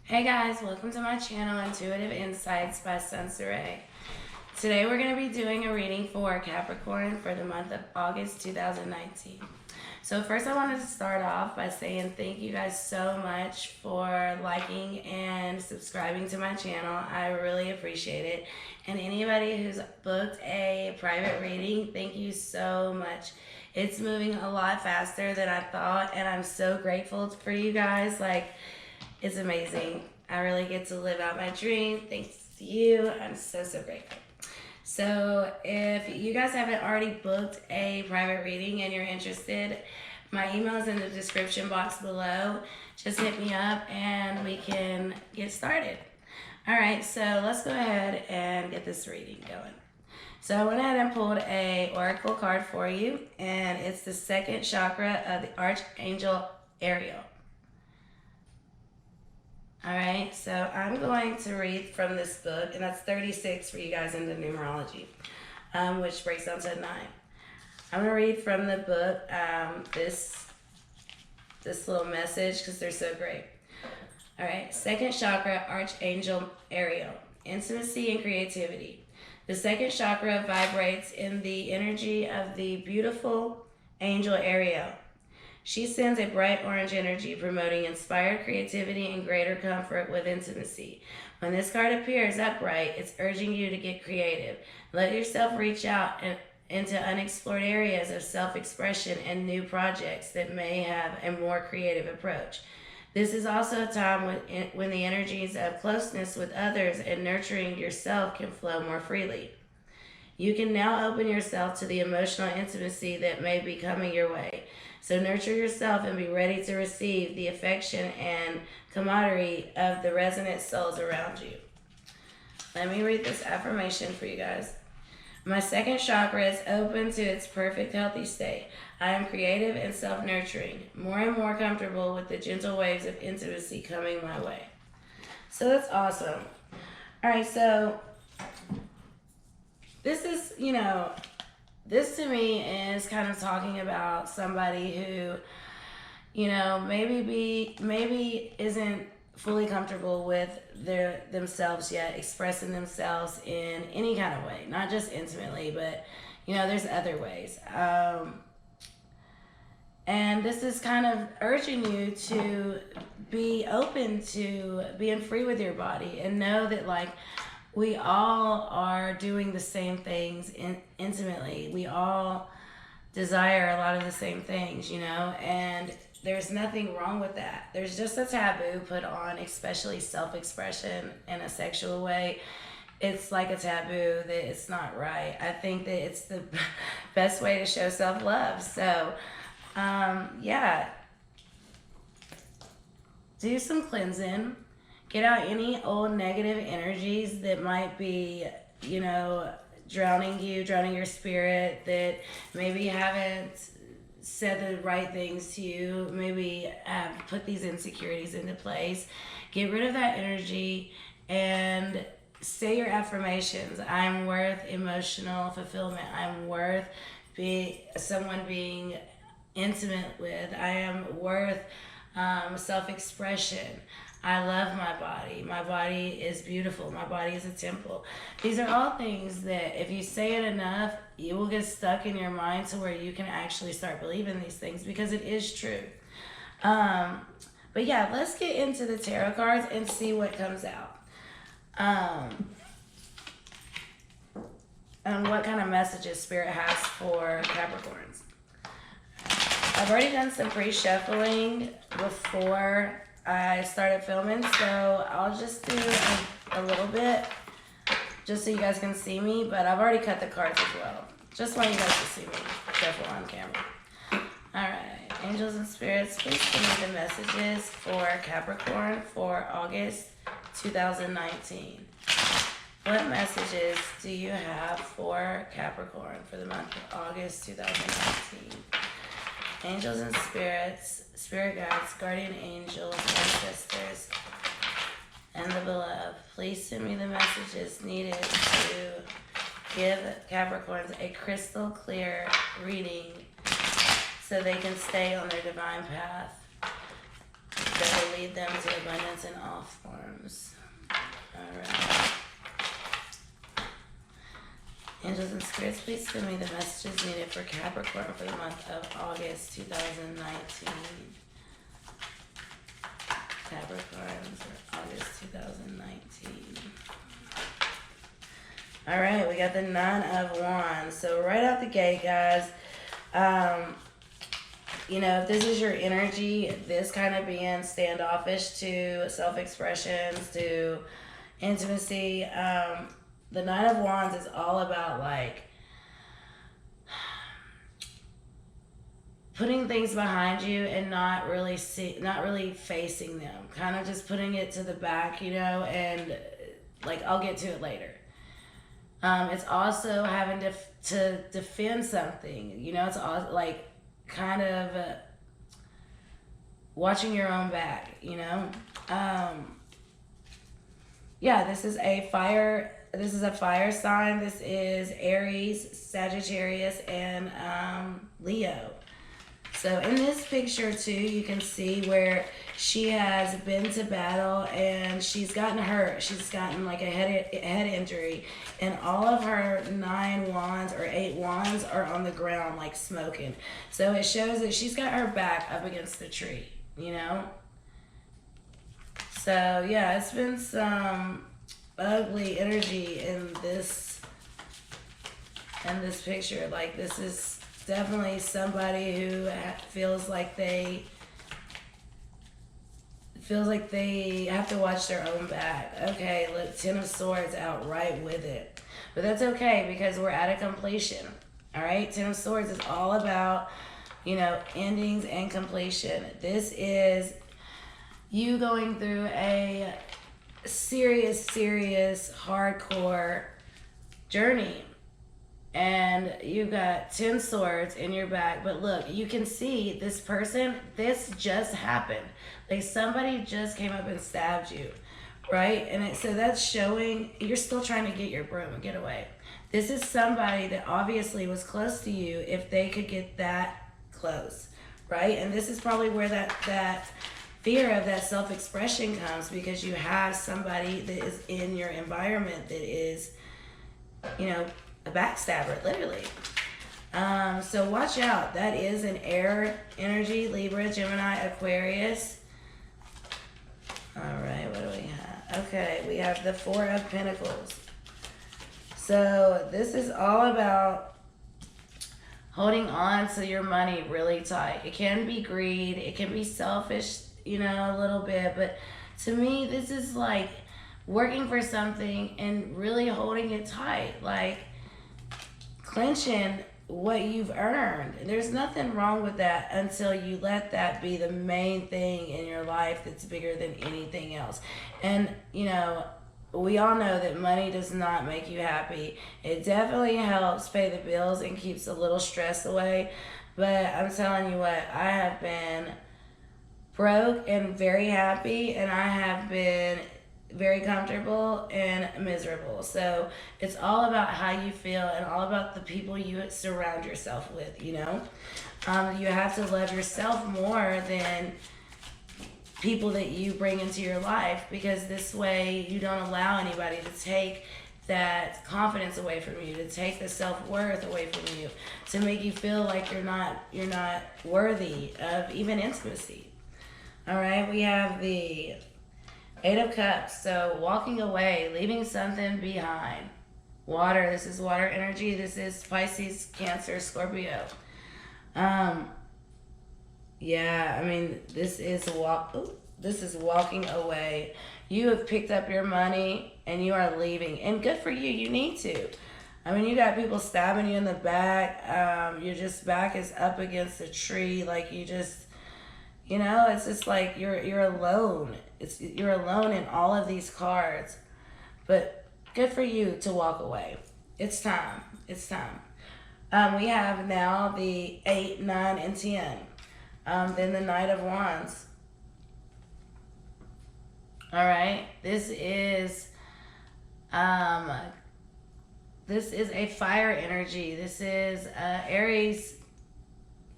Hey guys, welcome to my channel, Intuitive Insights by Sunsorray. Today we're going to be doing a reading for Capricorn for the month of August 2019. So first I wanted to start off by saying thank you guys so much for liking and subscribing to my channel. I really appreciate it. And anybody who's booked a private reading, thank you so much. It's moving a lot faster than I thought, and I'm so grateful for you guys. It's amazing. I really get to live out my dream thanks to you. I'm so grateful. So if you guys haven't already booked a private reading and you're interested, my email is in the description box below. Just hit me up and we can get started. All right, so let's go ahead and get this reading going. So I went ahead and pulled a oracle card for you, and it's the second chakra of the Archangel Ariel. All right, so I'm going to read from this book, and that's 36 for you guys in the numerology, which breaks down to 9. I'm going to read from the book this little message because they're so great. All right, second chakra, Archangel Ariel, intimacy and creativity. The second chakra vibrates in the energy of the beautiful angel Ariel. She sends a bright orange energy promoting inspired creativity and greater comfort with intimacy. When this card appears upright, it's urging you to get creative. Let yourself reach out into unexplored areas of self-expression and new projects that may have a more creative approach. This is also a time when the energies of closeness with others and nurturing yourself can flow more freely. You can now open yourself to the emotional intimacy that may be coming your way. So nurture yourself and be ready to receive the affection and camaraderie of the resonant souls around you. Let me read this affirmation for you guys. My second chakra is open to its perfect healthy state. I am creative and self-nurturing, more and more comfortable with the gentle waves of intimacy coming my way. So that's awesome. All right, so this is, this to me is kind of talking about somebody who, maybe isn't fully comfortable with themselves yet, expressing themselves in any kind of way, not just intimately, but there's other ways. And this is kind of urging you to be open to being free with your body and know that we all are doing the same things intimately. We all desire a lot of the same things, and there's nothing wrong with that. There's just a taboo put on, especially self-expression in a sexual way. It's like a taboo that it's not right. I think that it's the best way to show self-love. So, do some cleansing. Get out any old negative energies that might be, drowning your spirit, that maybe haven't said the right things to you, maybe have put these insecurities into place. Get rid of that energy and say your affirmations. I'm worth emotional fulfillment. I'm worth someone being intimate with. I am worth self-expression. I love my body. My body is beautiful. My body is a temple. These are all things that if you say it enough, you will get stuck in your mind to where you can actually start believing these things because it is true. But yeah, let's get into the tarot cards and see what comes out. And what kind of messages Spirit has for Capricorns. I've already done some pre-shuffling before I started filming, so I'll just do a little bit just so you guys can see me, but I've already cut the cards as well. Just want you guys to see me shuffle on camera. Alright, angels and spirits, please give me the messages for Capricorn for August 2019. What messages do you have for Capricorn for the month of August 2019? Angels and spirits, spirit guides, guardian angels, ancestors, and the beloved, please send me the messages needed to give Capricorns a crystal clear reading so they can stay on their divine path that will lead them to abundance in all forms. All right. Angels and spirits, please send me the messages needed for Capricorn for the month of August 2019. Capricorn for August 2019. All right, we got the Nine of Wands. So right out the gate, guys, you know, if this is your energy, this kind of being standoffish to self-expressions, to intimacy, the Nine of Wands is all about like putting things behind you and not really facing them, kind of just putting it to the back, you know, and like I'll get to it later. It's also having to defend something, you know. It's also like kind of watching your own back, you know. Yeah, this is a fire sign. This is Aries, Sagittarius, and Leo. So in this picture too, you can see where she has been to battle and she's gotten hurt. She's gotten like a head injury, and all of her 9 wands or 8 wands are on the ground like smoking. So it shows that she's got her back up against the tree, you know. So yeah, it's been some ugly energy in this picture. Like, this is definitely somebody who feels like they have to watch their own back. Okay, look, 10 of Swords out right with it. But that's okay because we're at a completion. All right, 10 of Swords is all about, you know, endings and completion. This is you going through a serious, hardcore journey. And you've got 10 swords in your back. But look, you can see this person, this just happened. Like somebody just came up and stabbed you, right? And so that's showing you're still trying to get your broom and get away. This is somebody that obviously was close to you if they could get that close, right? And this is probably where that fear of that self-expression comes, because you have somebody that is in your environment that is, you know, a backstabber, literally. So watch out. That is an air energy, Libra, Gemini, Aquarius. All right, what do we have? Okay, we have the 4 of Pentacles. So this is all about holding on to your money really tight. It can be greed. It can be selfish, you know, a little bit. But to me, this is like working for something and really holding it tight. Like, clenching what you've earned. There's nothing wrong with that until you let that be the main thing in your life that's bigger than anything else. And, you know, we all know that money does not make you happy. It definitely helps pay the bills and keeps a little stress away. But I'm telling you what, I have been broke and very happy, and I have been very comfortable and miserable. So it's all about how you feel and all about the people you surround yourself with, you know. You have to love yourself more than people that you bring into your life, because this way you don't allow anybody to take that confidence away from you, to take the self-worth away from you, to make you feel like you're not worthy of even intimacy. All right, we have the 8 of Cups. So walking away, leaving something behind. Water. This is water energy. This is Pisces, Cancer, Scorpio. Yeah, I mean, this is walking away. You have picked up your money and you are leaving. And good for you. You need to. I mean, you got people stabbing you in the back. Your just back is up against a tree. Like, you just, you know, it's just like you're alone. You're alone in all of these cards. But good for you to walk away. It's time. It's time. We have now the 8, 9, and 10. Then the Knight of Wands. All right. This is a fire energy. This is Aries,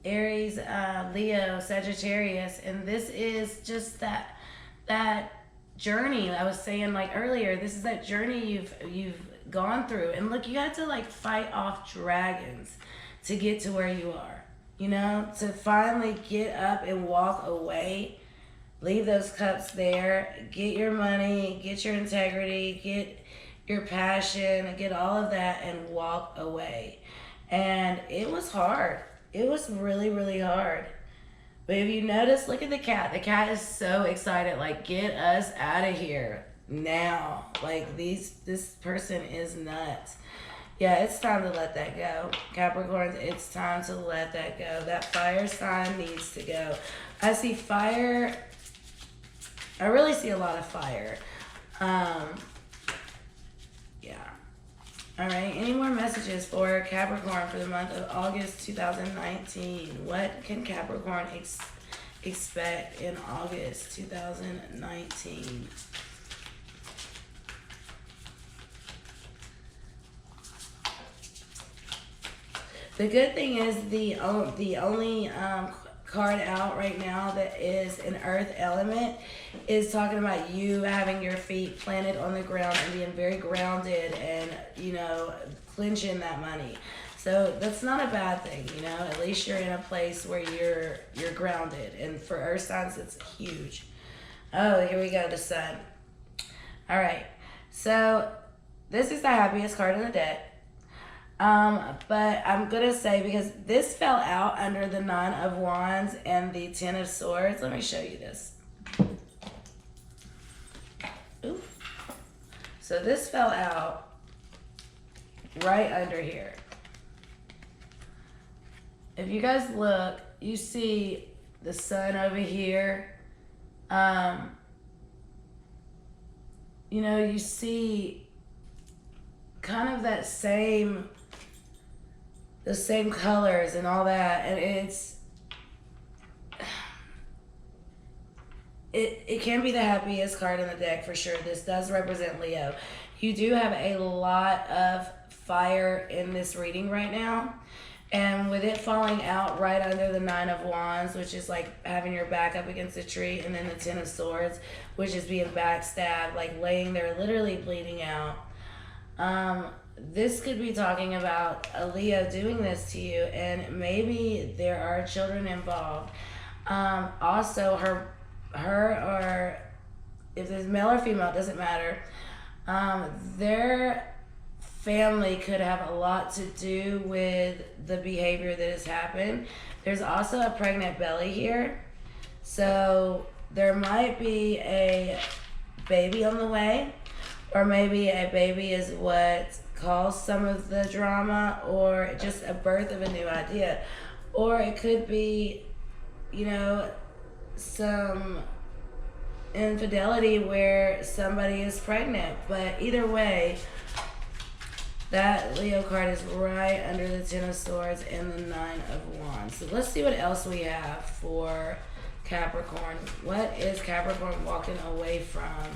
Leo, Sagittarius, and this is just that that journey I was saying like earlier. This is that journey you've gone through, and look, you had to like fight off dragons to get to where you are, you know, to finally get up and walk away, leave those cups there, get your money, get your integrity, get your passion, get all of that, and walk away. And it was hard. It was really, really hard. But if you notice, look at the cat. The cat is so excited, like, get us out of here now. Like, this person is nuts. Yeah, it's time to let that go. Capricorns, it's time to let that go. That fire sign needs to go. I see fire. I really see a lot of fire. Yeah. All right. Any more messages for Capricorn for the month of August 2019? What can Capricorn expect in August 2019? The good thing is the only card out right now that is an earth element is talking about you having your feet planted on the ground and being very grounded and, you know, clinching that money. So that's not a bad thing, you know. At least you're in a place where you're grounded, and for earth signs it's huge. Oh, here we go, the sun. All right, so this is the happiest card in the deck. But I'm gonna say, because this fell out under the 9 of Wands and the 10 of Swords. Let me show you this. Ooh. So this fell out right under here. If you guys look, you see the sun over here. You know, you see kind of that the same colors and all that, and it can be the happiest card in the deck for sure. This does represent Leo. You do have a lot of fire in this reading right now, and with it falling out right under the 9 of Wands, which is like having your back up against a tree, and then the 10 of Swords, which is being backstabbed, like laying there literally bleeding out. This could be talking about a Leo doing this to you, and maybe there are children involved. Also, her or if there's male or female, it doesn't matter. Their family could have a lot to do with the behavior that has happened. There's also a pregnant belly here, so there might be a baby on the way, or maybe a baby is what caused some of the drama, or just a birth of a new idea. Or it could be, you know, some infidelity where somebody is pregnant. But either way, that Leo card is right under the 10 of Swords and the 9 of Wands. So let's see what else we have for Capricorn. What is Capricorn walking away from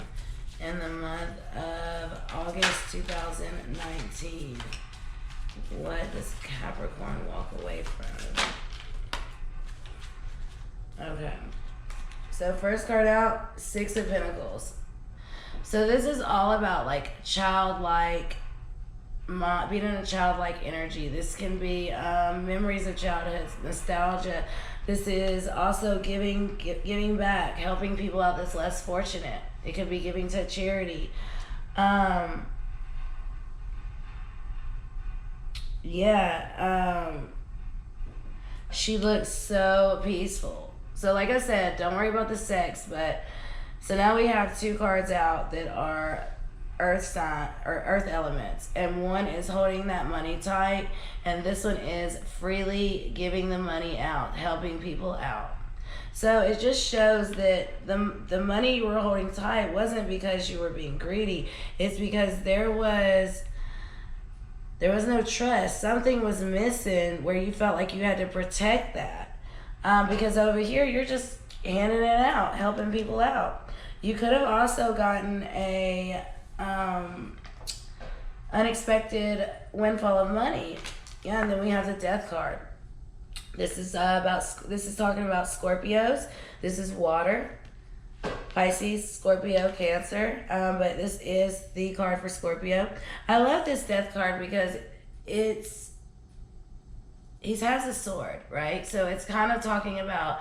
in the month of August 2019? What does Capricorn walk away from? Okay. So first card out, 6 of Pentacles. So this is all about like childlike, being in a childlike energy. This can be memories of childhood, nostalgia. This is also giving back, helping people out that's less fortunate. It could be giving to charity. She looks so peaceful. So like I said, don't worry about the sex, but so now we have 2 cards out that are earth sign or earth elements, and one is holding that money tight, and this one is freely giving the money out, helping people out. So it just shows that the money you were holding tight wasn't because you were being greedy. It's because there was no trust. Something was missing where you felt like you had to protect that. Because over here, you're just handing it out, helping people out. You could have also gotten a unexpected windfall of money. Yeah, and then we have the Death card. This is talking about Scorpios. This is water. Pisces, Scorpio, Cancer. But this is the card for Scorpio. I love this death card because he has a sword, right? So it's kind of talking about,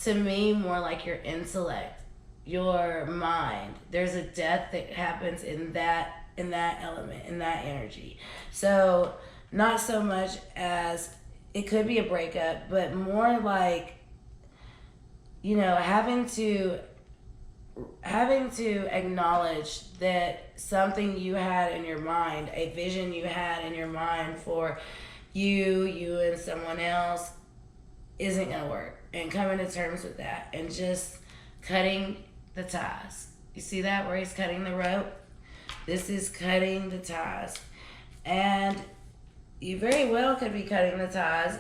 to me, more like your intellect, your mind. There's a death that happens in that element, in that energy. So not so much as it could be a breakup, but more like, you know, having to acknowledge that something you had in your mind, a vision you had in your mind for you and someone else, isn't going to work, and coming to terms with that and just cutting the ties. You see that, where he's cutting the rope? This is cutting the ties. And you very well could be cutting the ties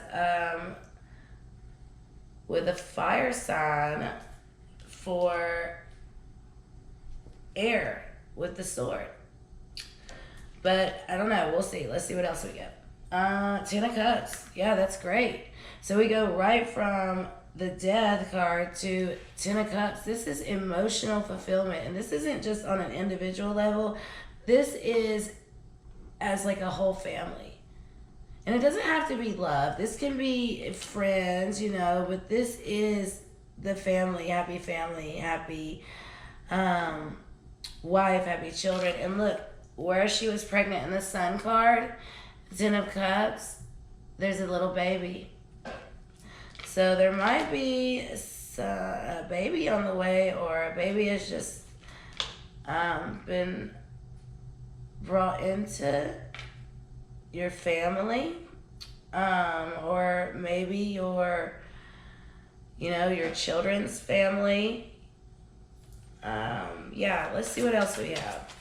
with a fire sign for air with the sword. But I don't know. We'll see. Let's see what else we get. 10 of Cups. Yeah, that's great. So we go right from the Death card to 10 of Cups. This is emotional fulfillment. And this isn't just on an individual level. This is as like a whole family. And it doesn't have to be love. This can be friends, you know, but this is the family, happy wife, happy children. And look, where she was pregnant in the Sun card, 10 of Cups, there's a little baby. So there might be a baby on the way, or a baby has just been brought into your family, or maybe your children's family. Yeah, let's see what else we have.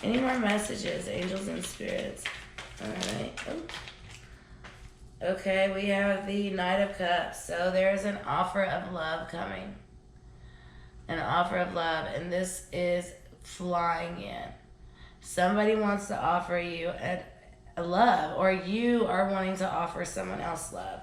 Any more messages, angels and spirits? All right. Oh. Okay, we have the Knight of Cups. So there's an offer of love coming. An offer of love, and this is flying in. Somebody wants to offer you a love, or you are wanting to offer someone else love.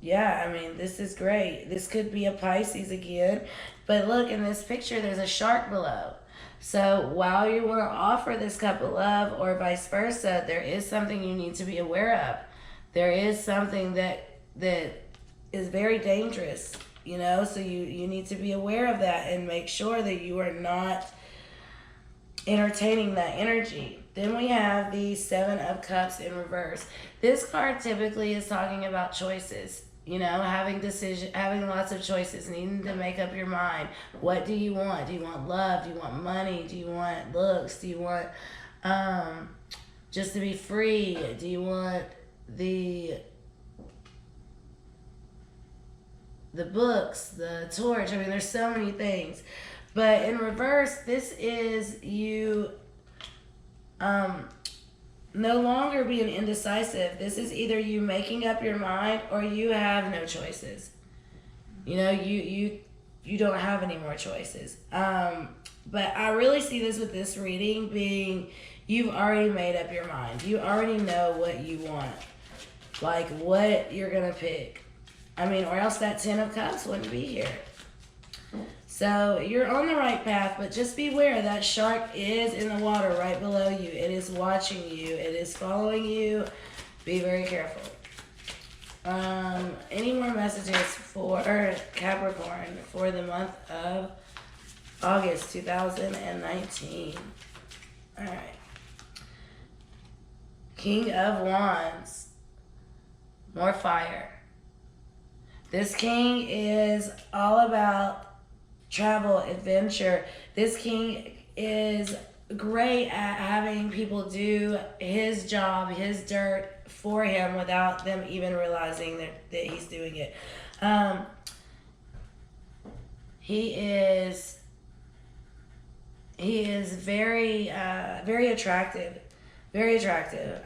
Yeah, I mean, this is great. This could be a Pisces again. But look, in this picture, there's a shark below. So while you want to offer this cup of love, or vice versa, there is something you need to be aware of. There is something that is very dangerous, you know? So you need to be aware of that and make sure that you are not entertaining that energy. Then we have the 7 of Cups in reverse. This card typically is talking about choices. You know, having lots of choices, needing to make up your mind. What do you want? Do you want love? Do you want money? Do you want looks? Do you want just to be free? Do you want the books, the torch? I mean, there's so many things. But in reverse, this is you no longer being indecisive. This is either you making up your mind, or you have no choices. You know, you don't have any more choices. But I really see this with this reading being, you've already made up your mind. You already know what you want, like what you're gonna pick. I mean, or else that 10 of Cups wouldn't be here. So you're on the right path, but just beware, that shark is in the water right below you. It is watching you. It is following you. Be very careful. Any more messages for Capricorn for the month of August 2019? All right. King of Wands. More fire. This king is all about travel, adventure. This king is great at having people do his job, his dirt for him without them even realizing that he's doing it. He is very attractive. Very attractive.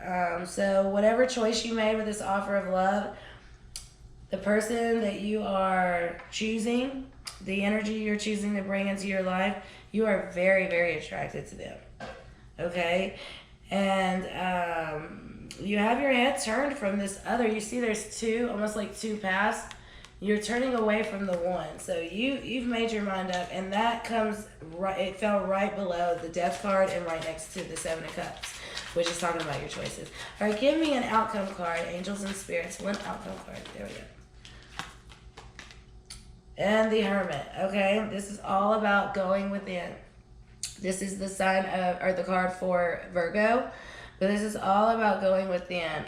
So whatever choice you made with this offer of love, the person that you are choosing, the energy you're choosing to bring into your life, you are very, very attracted to them. Okay? And you have your head turned from this other. You see there's two, almost like two paths. You're turning away from the one. So you've made your mind up, and that comes right, it fell right below the Death card and right next to the Seven of Cups, which is talking about your choices. All right, give me an outcome card, angels and spirits. One outcome card. There we go. And the Hermit. Okay, this is all about going within. This is the sign of, or the card for Virgo, but this is all about going within.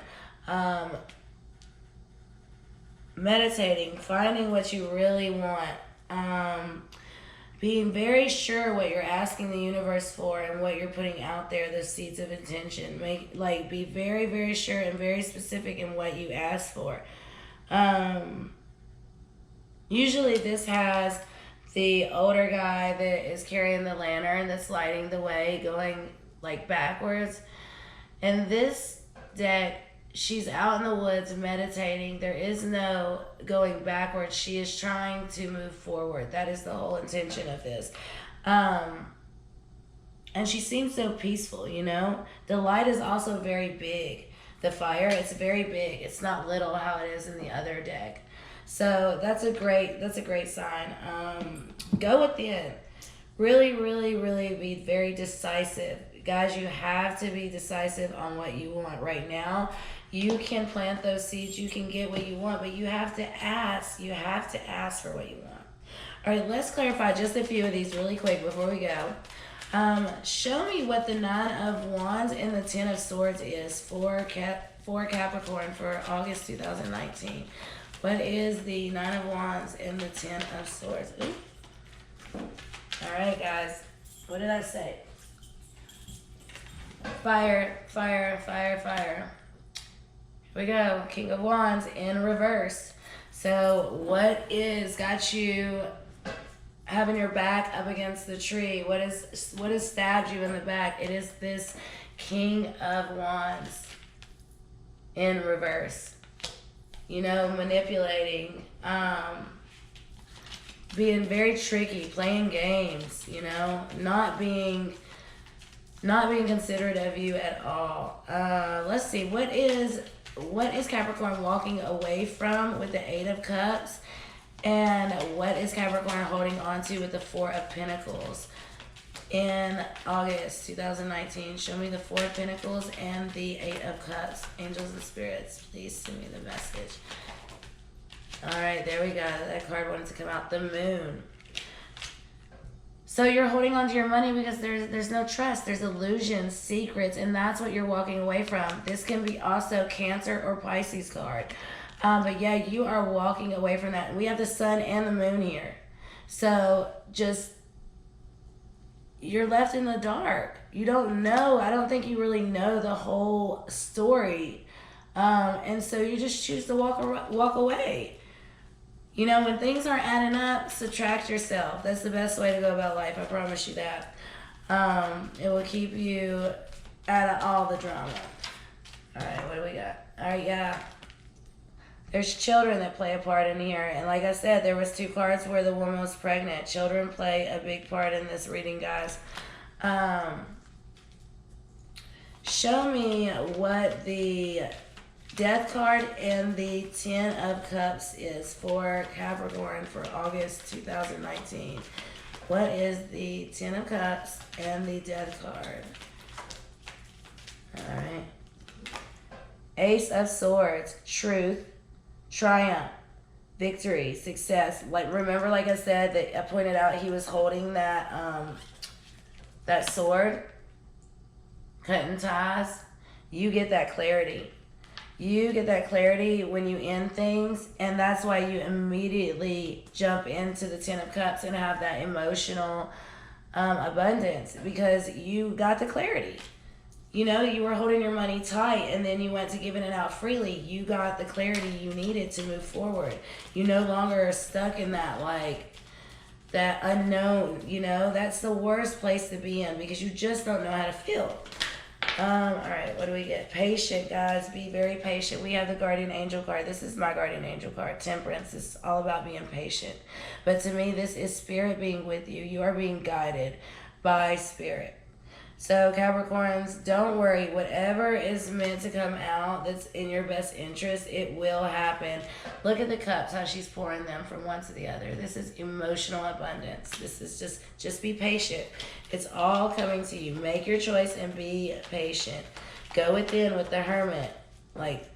Meditating, finding what you really want, being very sure what you're asking the universe for and what you're putting out there, the seeds of intention. Be very, very sure and very specific in what you ask for. Usually this has the older guy that is carrying the lantern that's lighting the way, going like backwards. And this deck, she's out in the woods meditating. There is no going backwards. She is trying to move forward. That is the whole intention of this. And she seems so peaceful, you know. The light is also very big. The fire, it's very big. It's not little how it is in the other deck. So that's a great sign. Go within. Really, really, really be very decisive. Guys, you have to be decisive on what you want right now. You can plant those seeds, you can get what you want, but you have to ask. You have to ask for what you want. All right, let's clarify just a few of these really quick before we go. Show me what the Nine of Wands and the Ten of Swords is for Capricorn for August 2019. What is the Nine of Wands and the Ten of Swords? Ooh. All right, guys. What did I say? Fire, fire, fire, fire. Here we go. King of Wands in reverse. So what is got you having your back up against the tree? What has stabbed you in the back? It is this King of Wands in reverse. You know, manipulating, being very tricky, playing games, you know, not being considerate of you at all. Let's see, what is Capricorn walking away from with the Eight of Cups, and what is Capricorn holding on to with the Four of Pentacles in August 2019? Show me the Four of Pentacles and the Eight of Cups. Angels and spirits, please send me the message. All right, there we go. That card wanted to come out. The Moon. So you're holding on to your money because there's no trust. There's illusions, secrets, and that's what you're walking away from. This can be also Cancer or Pisces card. But yeah, you are walking away from that. We have the Sun and the Moon here. So just, you're left in the dark. You don't know. I don't think you really know the whole story. And so you just choose to walk away. You know, when things aren't adding up, subtract yourself. That's the best way to go about life. I promise you that. It will keep you out of all the drama. All right, what do we got? All right, yeah. There's children that play a part in here. And like I said, there was two cards where the woman was pregnant. Children play a big part in this reading, guys. Show me what the Death card and the Ten of Cups is for Capricorn for August 2019. What is the Ten of Cups and the Death card? All right. Ace of Swords, truth, triumph, victory, success. Like, remember, like I said, that I pointed out he was holding that that sword, cutting ties. You get that clarity. You get that clarity when you end things, and that's why you immediately jump into the Ten of Cups and have that emotional abundance, because you got the clarity. You know, you were holding your money tight and then you went to giving it out freely. You got the clarity you needed to move forward. You no longer are stuck in that, like, that unknown, you know. That's the worst place to be in, because you just don't know how to feel. All right, what do we get? Patient, guys. Be very patient. We have the Guardian Angel card. This is my Guardian Angel card. Temperance is all about being patient. But to me, this is Spirit being with you. You are being guided by Spirit. So Capricorns, don't worry. Whatever is meant to come out that's in your best interest, it will happen. Look at the cups, how she's pouring them from one to the other. This is emotional abundance. This is just be patient. It's all coming to you. Make your choice and be patient. Go within with the hermit. Like,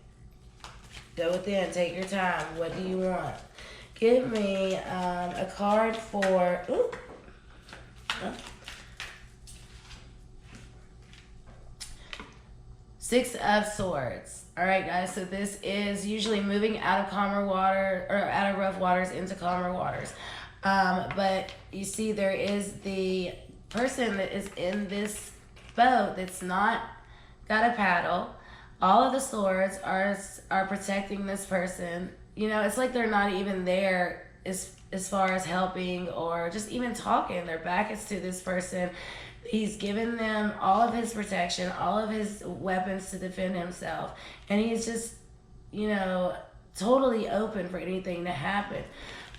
go within. Take your time. What do you want? Give me a card for... Ooh. Oh. 6 of Swords. All right, guys. So this is usually moving out of calmer water or out of rough waters into calmer waters. But you see, there is the person that is in this boat that's not got a paddle. All of the swords are protecting this person. You know, it's like they're not even there as far as helping or just even talking. Their back is to this person. He's given them all of his protection, all of his weapons to defend himself. And he's just, you know, totally open for anything to happen.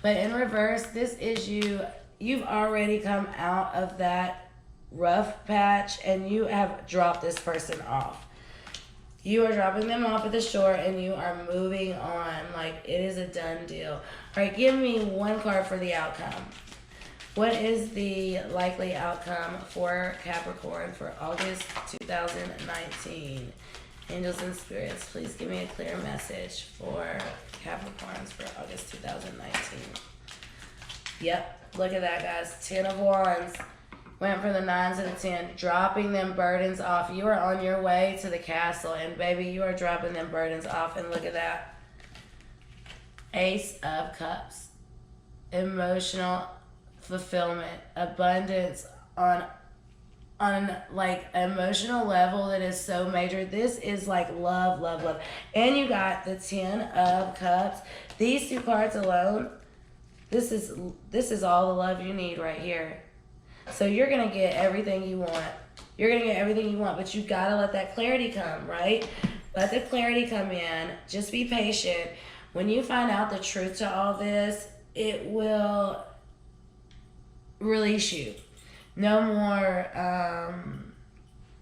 But in reverse, this is you. You've already come out of that rough patch and you have dropped this person off. You are dropping them off at the shore and you are moving on. Like, it is a done deal. All right, give me one card for the outcome. What is the likely outcome for Capricorn for August 2019? Angels and spirits, please give me a clear message for Capricorns for August 2019. Yep, look at that, guys. 10 of Wands. Went from the 9 to the 10, dropping them burdens off. You are on your way to the castle, and baby, you are dropping them burdens off. And look at that. Ace of Cups. Emotional fulfillment, abundance on like an emotional level that is so major. This is like love, love, love. And you got the 10 of Cups. These 2 cards alone, this is all the love you need right here. So you're going to get everything you want. You're going to get everything you want, but you got to let that clarity come, right? Let the clarity come in. Just be patient. When you find out the truth to all this, it will release you. No more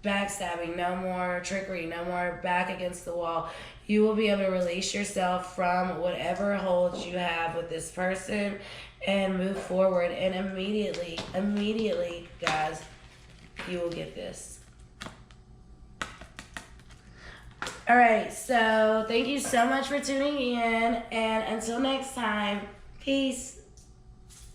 backstabbing, no more trickery, no more back against the wall. You will be able to release yourself from whatever holds you have with this person and move forward. And immediately, guys, you will get this. All right, so thank you so much for tuning in. And until next time, peace.